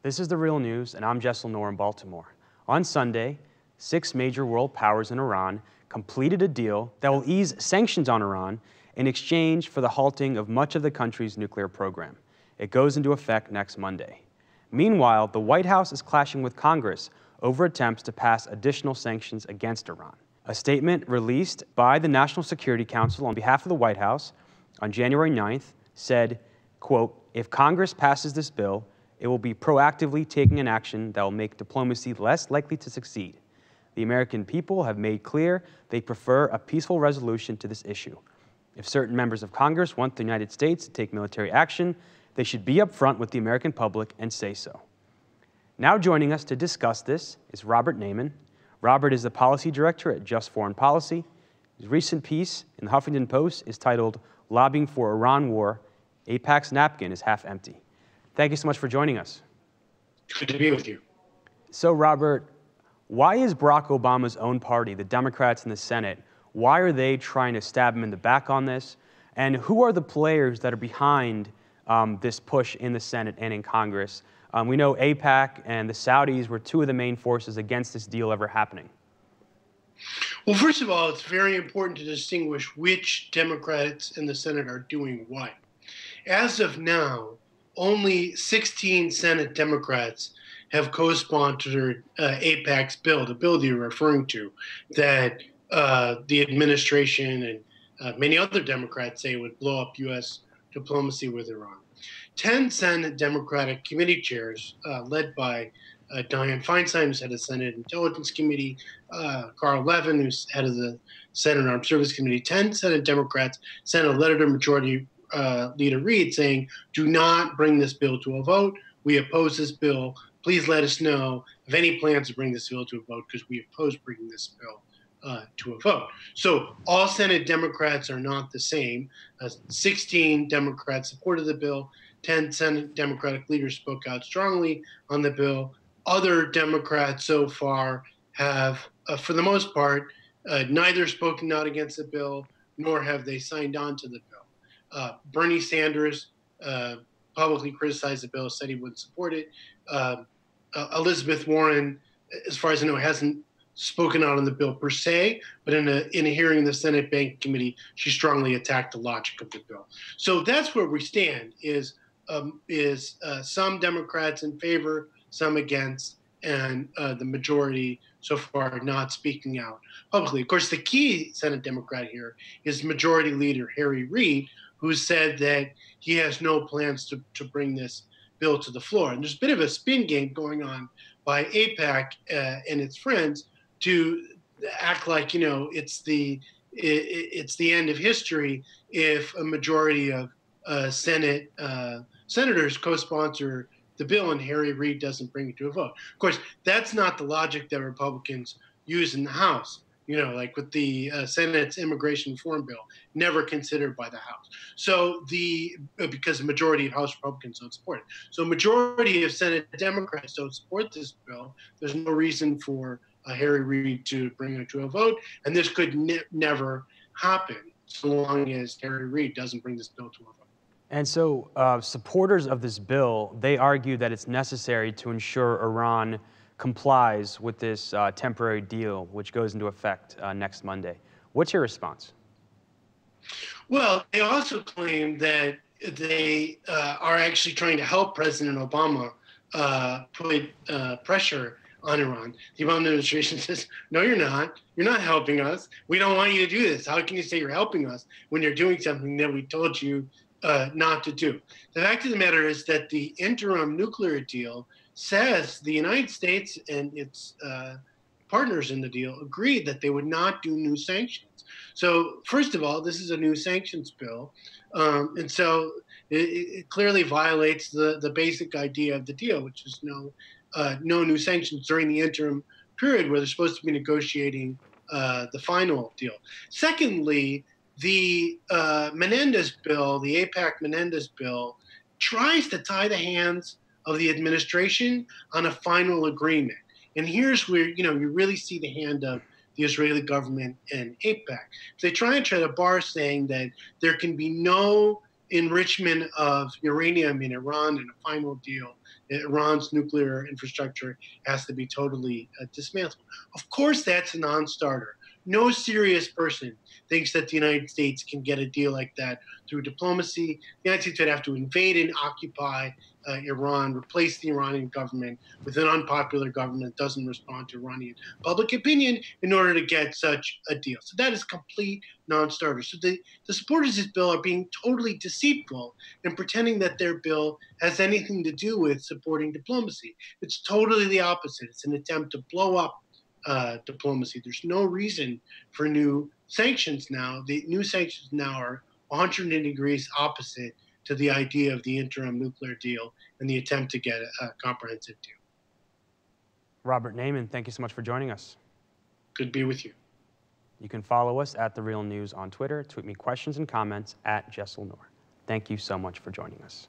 This is The Real News, and I'm Jess Lenore in Baltimore. On Sunday, 6 major world powers and Iran completed a deal that will ease sanctions on Iran in exchange for the halting of much of the country's nuclear program. It goes into effect next Monday. Meanwhile, the White House is clashing with Congress over attempts to pass additional sanctions against Iran. A statement released by the National Security Council on behalf of the White House on January 9th said, quote, "If Congress passes this bill, it will be proactively taking an action that will make diplomacy less likely to succeed. The American people have made clear they prefer a peaceful resolution to this issue. If certain members of Congress want the United States to take military action, they should be upfront with the American public and say so." Now joining us to discuss this is Robert Naiman. Robert is the policy director at Just Foreign Policy. His recent piece in the Huffington Post is titled "Lobbying for Iran War, AIPAC's Napkin is Half Empty." Thank you so much for joining us. Good to be with you. So, Robert, why is Barack Obama's own party, the Democrats in the Senate, why are they trying to stab him in the back on this? And who are the players that are behind this push in the Senate and in Congress? We know AIPAC and the Saudis were two of the main forces against this deal ever happening. Well, first of all, it's very important to distinguish which Democrats in the Senate are doing what. As of now, only 16 Senate Democrats have co-sponsored AIPAC's bill, the bill that you're referring to, that the administration and many other Democrats say would blow up U.S. diplomacy with Iran. 10 Senate Democratic committee chairs, led by Dianne Feinstein, who's head of the Senate Intelligence Committee, Carl Levin, who's head of the Senate Armed Services Committee, 10 Senate Democrats sent a letter to Majority Leader Reid saying, "Do not bring this bill to a vote. We oppose this bill. Please let us know of any plans to bring this bill to a vote because we oppose bringing this bill to a vote." So all Senate Democrats are not the same. 16 Democrats supported the bill. 10 Senate Democratic leaders spoke out strongly on the bill. Other Democrats so far have, for the most part, neither spoken out against the bill nor have they signed on to the bill. Bernie Sanders publicly criticized the bill, said he wouldn't support it. Elizabeth Warren, as far as I know, hasn't spoken out on the bill per se, but in a hearing in the Senate Banking Committee, she strongly attacked the logic of the bill. So that's where we stand, is some Democrats in favor, some against, and the majority so far not speaking out publicly. Of course, the key Senate Democrat here is Majority Leader Harry Reid, who said that he has no plans to bring this bill to the floor. And there's a bit of a spin game going on by AIPAC and its friends to act like, it's the end of history if a majority of senators co-sponsor the bill and Harry Reid doesn't bring it to a vote. Of course, that's not the logic that Republicans use in the House. Like with the Senate's immigration reform bill, never considered by the House. So because the majority of House Republicans don't support it. So majority of Senate Democrats don't support this bill. There's no reason for Harry Reid to bring it to a vote. And this could never happen so long as Harry Reid doesn't bring this bill to a vote. And so supporters of this bill, they argue that it's necessary to ensure Iran complies with this temporary deal, which goes into effect next Monday. What's your response? Well, they also claim that they are actually trying to help President Obama put pressure on Iran. The Obama administration says, "No, you're not. You're not helping us. We don't want you to do this. How can you say you're helping us when you're doing something that we told you not to do?" The fact of the matter is that the interim nuclear deal says the United States and its partners in the deal agreed that they would not do new sanctions. So first of all, this is a new sanctions bill. And so it clearly violates the basic idea of the deal, which is no new sanctions during the interim period where they're supposed to be negotiating the final deal. Secondly, the Menendez bill, the AIPAC Menendez bill, tries to tie the hands of the administration on a final agreement. And here's where, you really see the hand of the Israeli government and AIPAC. They try and tread a bar saying that there can be no enrichment of uranium in Iran in a final deal Iran's nuclear infrastructure has to be totally dismantled. Of course, that's a non-starter. No serious person thinks that the United States can get a deal like that through diplomacy. The United States would have to invade and occupy Iran, replace the Iranian government with an unpopular government that doesn't respond to Iranian public opinion in order to get such a deal. So that is complete non-starter. So the supporters of this bill are being totally deceitful and pretending that their bill has anything to do with supporting diplomacy. It's totally the opposite. It's an attempt to blow up diplomacy. There's no reason for new sanctions now. The new sanctions now are 180 degrees opposite to the idea of the interim nuclear deal and the attempt to get a comprehensive deal. Robert Naiman, thank you so much for joining us. Good to be with you. You can follow us at The Real News on Twitter. Tweet me questions and comments at Jessel Noor. Thank you so much for joining us.